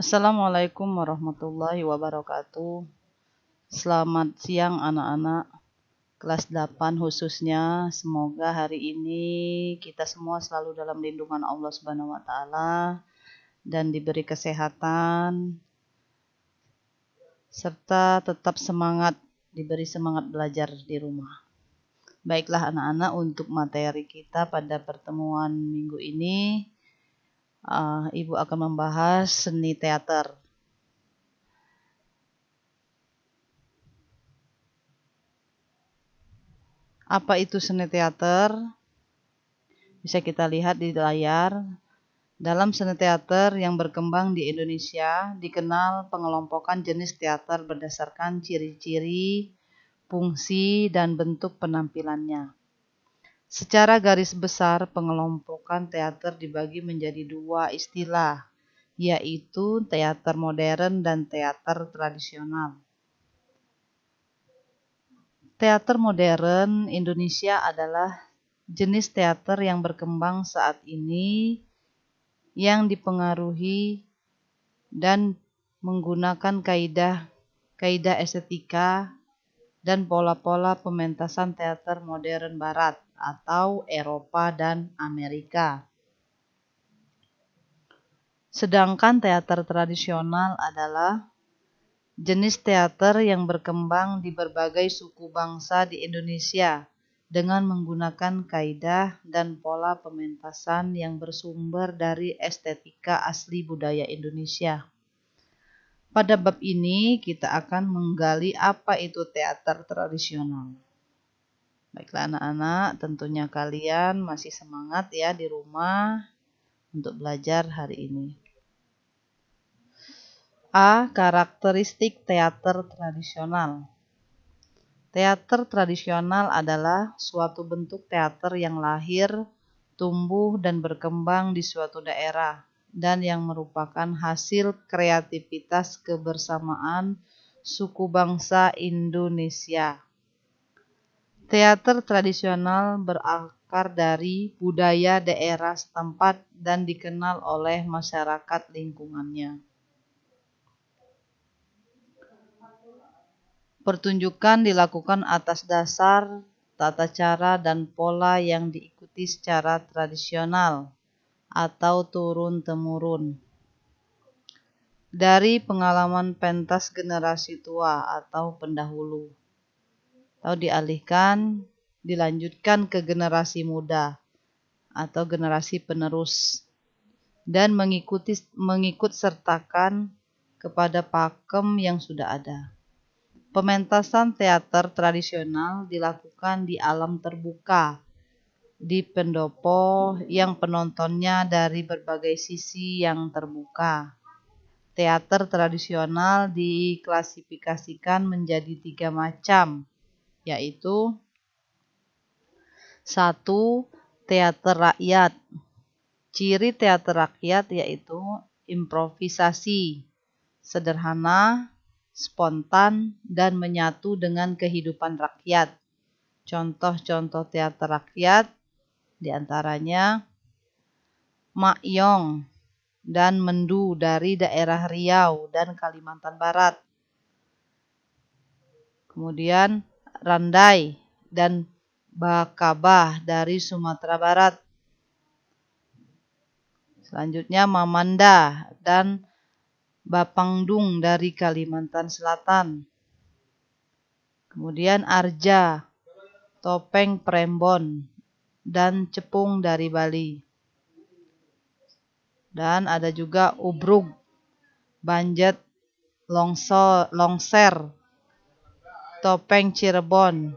Assalamualaikum warahmatullahi wabarakatuh. Selamat siang anak-anak kelas 8 khususnya. Semoga hari ini kita semua selalu dalam lindungan Allah Subhanahu wa taala dan diberi kesehatan serta tetap semangat, diberi semangat belajar di rumah. Baiklah anak-anak, untuk materi kita pada pertemuan minggu ini Ibu akan membahas seni teater. Apa itu seni teater? Bisa kita lihat di layar. Dalam seni teater yang berkembang di Indonesia, dikenal pengelompokan jenis teater berdasarkan ciri-ciri, fungsi, dan bentuk penampilannya. Secara garis besar, pengelompokan teater dibagi menjadi dua istilah, yaitu teater modern dan teater tradisional. Teater modern Indonesia adalah jenis teater yang berkembang saat ini yang dipengaruhi dan menggunakan kaidah estetika dan pola-pola pementasan teater modern barat atau Eropa dan Amerika. Sedangkan teater tradisional adalah jenis teater yang berkembang di berbagai suku bangsa di Indonesia dengan menggunakan kaidah dan pola pementasan yang bersumber dari estetika asli budaya Indonesia. Pada bab ini kita akan menggali apa itu teater tradisional. Baiklah anak-anak, tentunya kalian masih semangat ya di rumah untuk belajar hari ini. A. Karakteristik teater tradisional. Teater tradisional adalah suatu bentuk teater yang lahir, tumbuh, dan berkembang di suatu daerah, dan yang merupakan hasil kreativitas kebersamaan suku bangsa Indonesia. Teater tradisional berakar dari budaya daerah setempat dan dikenal oleh masyarakat lingkungannya. Pertunjukan dilakukan atas dasar tata cara dan pola yang diikuti secara tradisional atau turun-temurun dari pengalaman pentas generasi tua atau pendahulu, atau dilanjutkan ke generasi muda atau generasi penerus, dan mengikut sertakan kepada pakem yang sudah ada. Pementasan teater tradisional dilakukan di alam terbuka, di pendopo yang penontonnya dari berbagai sisi yang terbuka. Teater tradisional diklasifikasikan menjadi 3 macam, yaitu 1. Teater rakyat. Ciri teater rakyat yaitu improvisasi, sederhana, spontan, dan menyatu dengan kehidupan rakyat. Contoh-contoh teater rakyat diantaranya Mak Yong dan Mendu dari daerah Riau dan Kalimantan Barat. Kemudian Randai dan Bakabah dari Sumatera Barat. Selanjutnya Mamanda dan Bapangdung dari Kalimantan Selatan. Kemudian Arja, Topeng Prembon, dan Cepung dari Bali. Dan ada juga Ubruk, Banjet, Longser, Topeng Cirebon,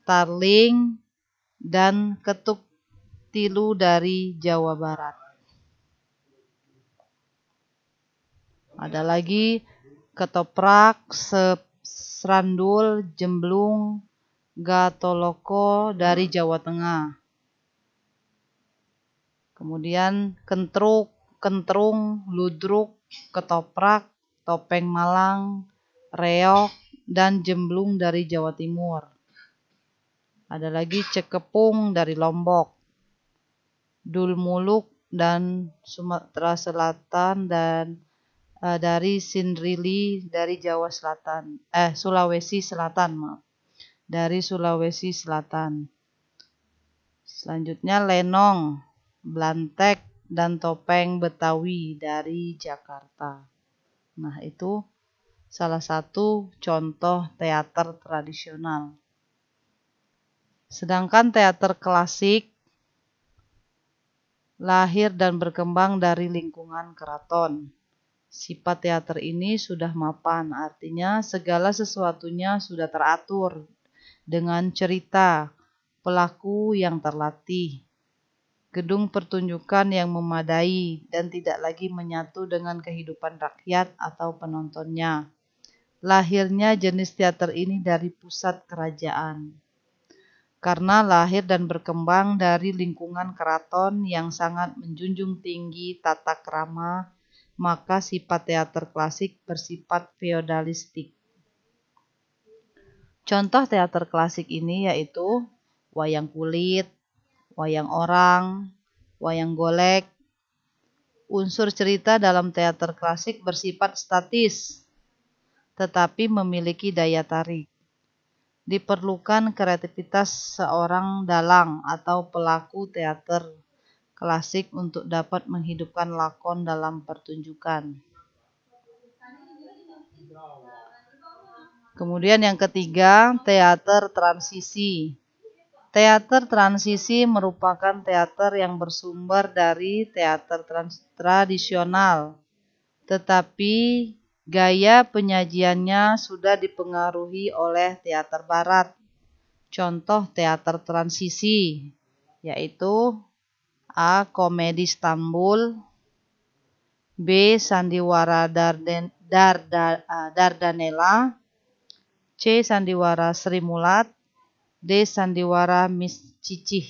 Tarling, dan Ketuk Tilu dari Jawa Barat. Ada lagi Ketoprak, Serandul, Jemblung, Gatoloko dari Jawa Tengah. Kemudian Kentrung, Ludruk, Ketoprak, Topeng Malang, Reok, dan Jemblung dari Jawa Timur. Ada lagi Cekepung dari Lombok, Dulmuluk dan Sumatera Selatan, dan dari Sindrili dari Jawa Selatan, Sulawesi Selatan, maaf. Dari Sulawesi Selatan. Selanjutnya lenong, blantek, dan topeng Betawi dari Jakarta. Nah, itu salah satu contoh teater tradisional. Sedangkan teater klasik lahir dan berkembang dari lingkungan keraton. Sifat teater ini sudah mapan, artinya segala sesuatunya sudah teratur dengan cerita, pelaku yang terlatih, gedung pertunjukan yang memadai dan tidak lagi menyatu dengan kehidupan rakyat atau penontonnya. Lahirnya jenis teater ini dari pusat kerajaan. Karena lahir dan berkembang dari lingkungan keraton yang sangat menjunjung tinggi tata krama, maka sifat teater klasik bersifat feodalistik. Contoh teater klasik ini yaitu wayang kulit, wayang orang, wayang golek. Unsur cerita dalam teater klasik bersifat statis, tetapi memiliki daya tarik. Diperlukan kreativitas seorang dalang atau pelaku teater klasik untuk dapat menghidupkan lakon dalam pertunjukan. Kemudian yang ketiga, teater transisi. Teater transisi merupakan teater yang bersumber dari teater tradisional, tetapi gaya penyajiannya sudah dipengaruhi oleh teater barat. Contoh teater transisi yaitu A. Komedi Istanbul, B. Sandiwara Dardanella, C. Sandiwara Sri Mulat, D. Sandiwara Miss Cicih.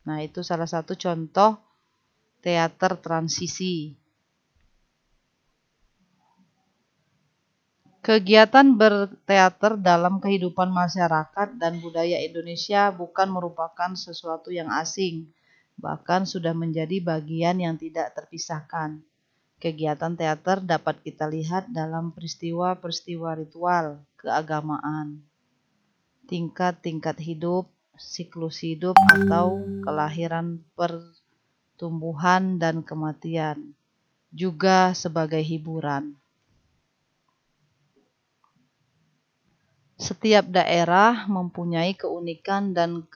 Nah, itu salah satu contoh teater transisi. Kegiatan berteater dalam kehidupan masyarakat dan budaya Indonesia bukan merupakan sesuatu yang asing, bahkan sudah menjadi bagian yang tidak terpisahkan. Kegiatan teater dapat kita lihat dalam peristiwa-peristiwa ritual keagamaan, tingkat-tingkat hidup, siklus hidup atau kelahiran, pertumbuhan, dan kematian, juga sebagai hiburan. Setiap daerah mempunyai keunikan dan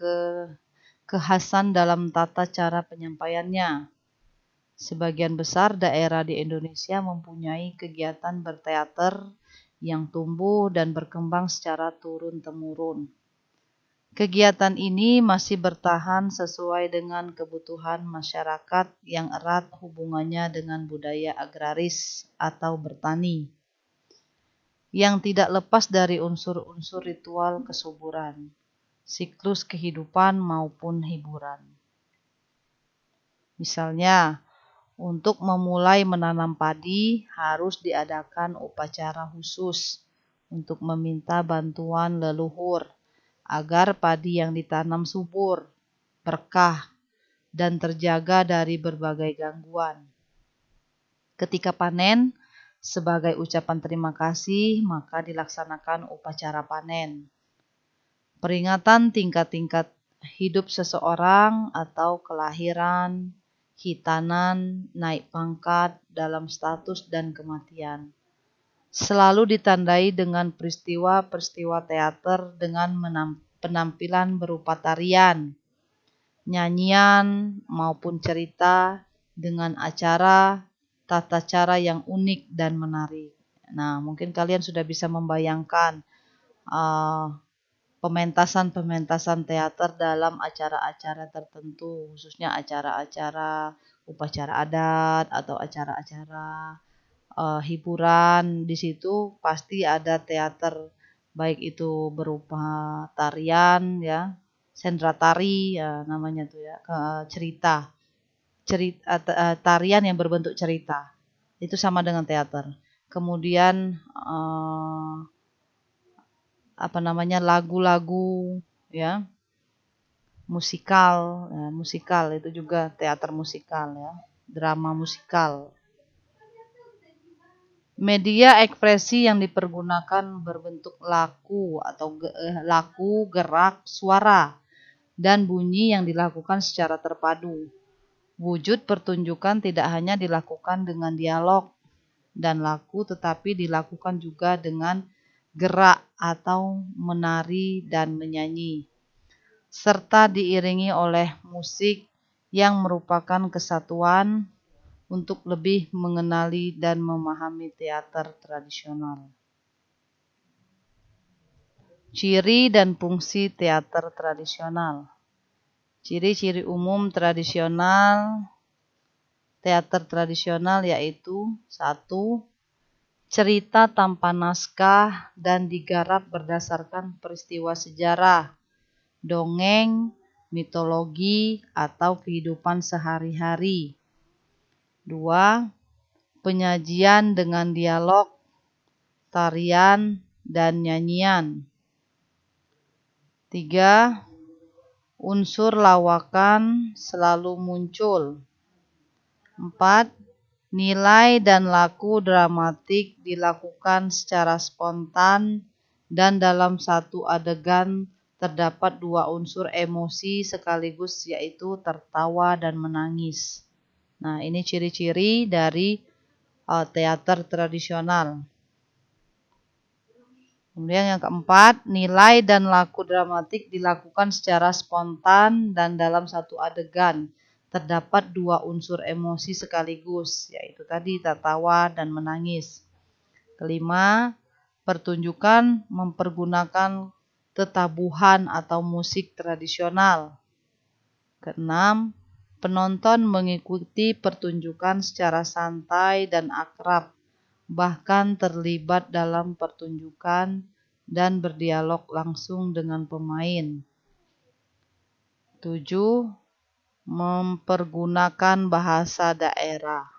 kekhasan dalam tata cara penyampaiannya. Sebagian besar daerah di Indonesia mempunyai kegiatan berteater yang tumbuh dan berkembang secara turun-temurun. Kegiatan ini masih bertahan sesuai dengan kebutuhan masyarakat yang erat hubungannya dengan budaya agraris atau bertani, yang tidak lepas dari unsur-unsur ritual kesuburan, siklus kehidupan maupun hiburan. Misalnya, untuk memulai menanam padi harus diadakan upacara khusus untuk meminta bantuan leluhur agar padi yang ditanam subur, berkah, dan terjaga dari berbagai gangguan. Ketika panen, sebagai ucapan terima kasih, maka dilaksanakan upacara panen. Peringatan tingkat-tingkat hidup seseorang atau kelahiran, khitanan, naik pangkat dalam status dan kematian. Selalu ditandai dengan peristiwa-peristiwa teater dengan penampilan berupa tarian, nyanyian, maupun cerita dengan tata cara yang unik dan menarik. Nah, mungkin kalian sudah bisa membayangkan pementasan-pementasan teater dalam acara-acara tertentu, khususnya acara-acara upacara adat atau acara-acara hiburan. Di situ pasti ada teater, baik itu berupa tarian, ya, sendra tari, ya, namanya tuh ya, cerita, tarian yang berbentuk cerita. Itu sama dengan teater. Kemudian lagu-lagu, ya, musikal, ya, musikal itu juga teater musikal, ya, drama musikal. Media ekspresi yang dipergunakan berbentuk laku atau laku, gerak, suara, dan bunyi yang dilakukan secara terpadu. Wujud pertunjukan tidak hanya dilakukan dengan dialog dan laku, tetapi dilakukan juga dengan gerak atau menari dan menyanyi, serta diiringi oleh musik yang merupakan kesatuan untuk lebih mengenali dan memahami teater tradisional. Ciri dan fungsi teater tradisional. Ciri-ciri umum teater tradisional yaitu 1. Cerita tanpa naskah dan digarap berdasarkan peristiwa sejarah, dongeng, mitologi, atau kehidupan sehari-hari. 2. Penyajian dengan dialog, tarian, dan nyanyian. 3. Unsur lawakan selalu muncul. 4. Nilai dan laku dramatik dilakukan secara spontan dan dalam satu adegan terdapat 2 unsur emosi sekaligus, yaitu tertawa dan menangis. Nah, ini ciri-ciri dari teater tradisional. Kemudian yang keempat, nilai dan laku dramatik dilakukan secara spontan dan dalam satu adegan terdapat 2 unsur emosi sekaligus, yaitu tadi tertawa dan menangis. Kelima, pertunjukan mempergunakan tetabuhan atau musik tradisional. Keenam, penonton mengikuti pertunjukan secara santai dan akrab, bahkan terlibat dalam pertunjukan dan berdialog langsung dengan pemain. 7. Mempergunakan bahasa daerah.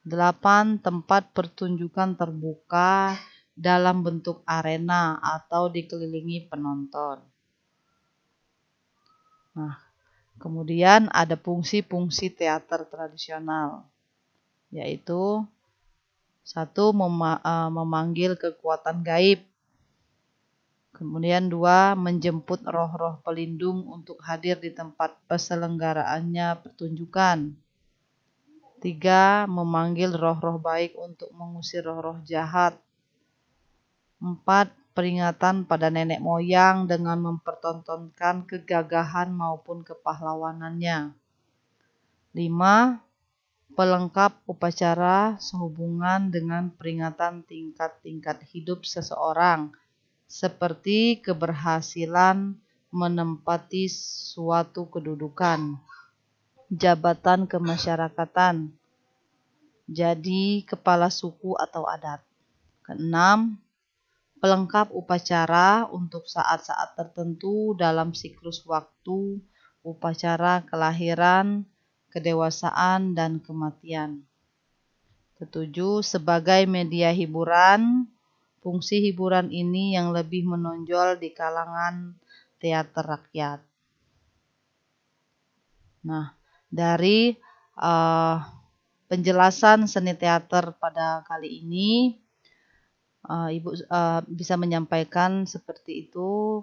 8. Tempat pertunjukan terbuka dalam bentuk arena atau dikelilingi penonton. Nah, kemudian ada fungsi-fungsi teater tradisional, yaitu 1. Memanggil kekuatan gaib. Kemudian 2. Menjemput roh-roh pelindung untuk hadir di tempat peselenggaraannya pertunjukan. 3. Memanggil roh-roh baik untuk mengusir roh-roh jahat. 4. Peringatan pada nenek moyang dengan mempertontonkan kegagahan maupun kepahlawanannya. 5. Pelengkap upacara sehubungan dengan peringatan tingkat-tingkat hidup seseorang, seperti keberhasilan menempati suatu kedudukan, jabatan kemasyarakatan, jadi kepala suku atau adat. Keenam, pelengkap upacara untuk saat-saat tertentu dalam siklus waktu, upacara kelahiran, kedewasaan, dan kematian. Ketujuh, sebagai media hiburan, fungsi hiburan ini yang lebih menonjol di kalangan teater rakyat. Nah, dari penjelasan seni teater pada kali ini, Ibu bisa menyampaikan seperti itu,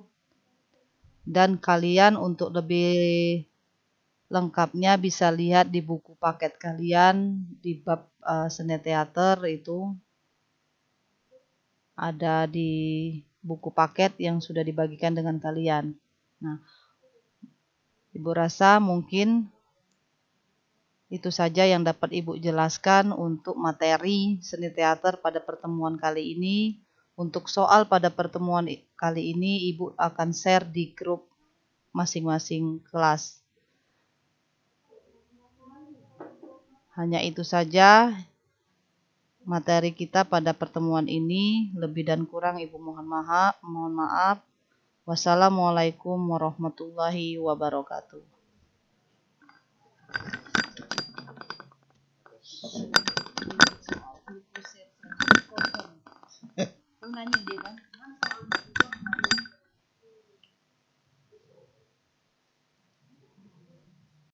dan kalian untuk lebih lengkapnya bisa lihat di buku paket kalian di bab seni teater, itu ada di buku paket yang sudah dibagikan dengan kalian. Nah, Ibu rasa mungkin itu saja yang dapat Ibu jelaskan untuk materi seni teater pada pertemuan kali ini. Untuk soal pada pertemuan kali ini, Ibu akan share di grup masing-masing kelas. Hanya itu saja materi kita pada pertemuan ini. Lebih dan kurang Ibu mohon maaf. Wassalamualaikum warahmatullahi wabarakatuh. Nanya dia kan?